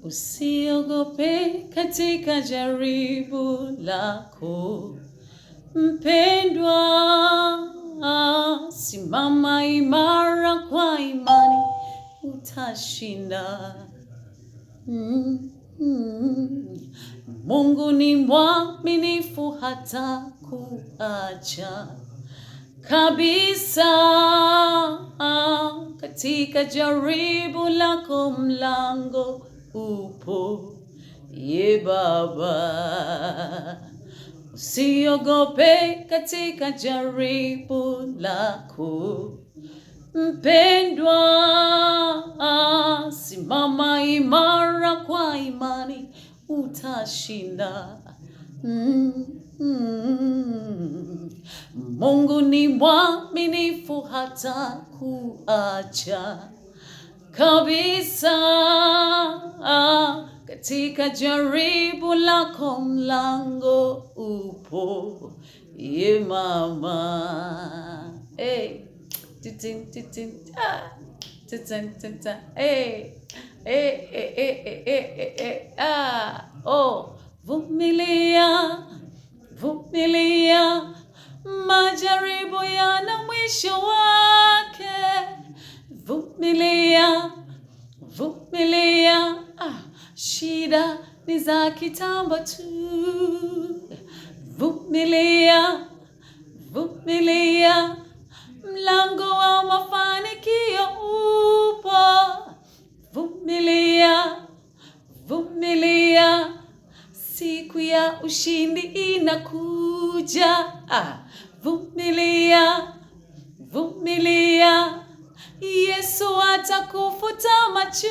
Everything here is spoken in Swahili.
Usiogope katika jaribu lako, mpendwa, simama imara kwa imani, utashinda. Mungu ni mwaminifu hata kuacha kabisa. Katika jaribu lako mlango upo, ye Baba. Usiogope katika jaribu lako, mpendwa, simama imara kwa imani, utashinda. Mungu ni mwaminifu hata kuacha kabisa. Katika jaribu lako mlango upo, ye mama. Hey. Titin titin ta. Titin titin. Hey. Oh, vumilia, vumilia, majaribu yana mwisho wake. Vumilia, vumilia, shida ni za kitambo tu. Vumilia, vumilia, mlango wa mafanikio upo. Vumilia, vumilia, siku ya ushindi inakuja. Vumilia, vumilia, Yesu atakufuta machozi.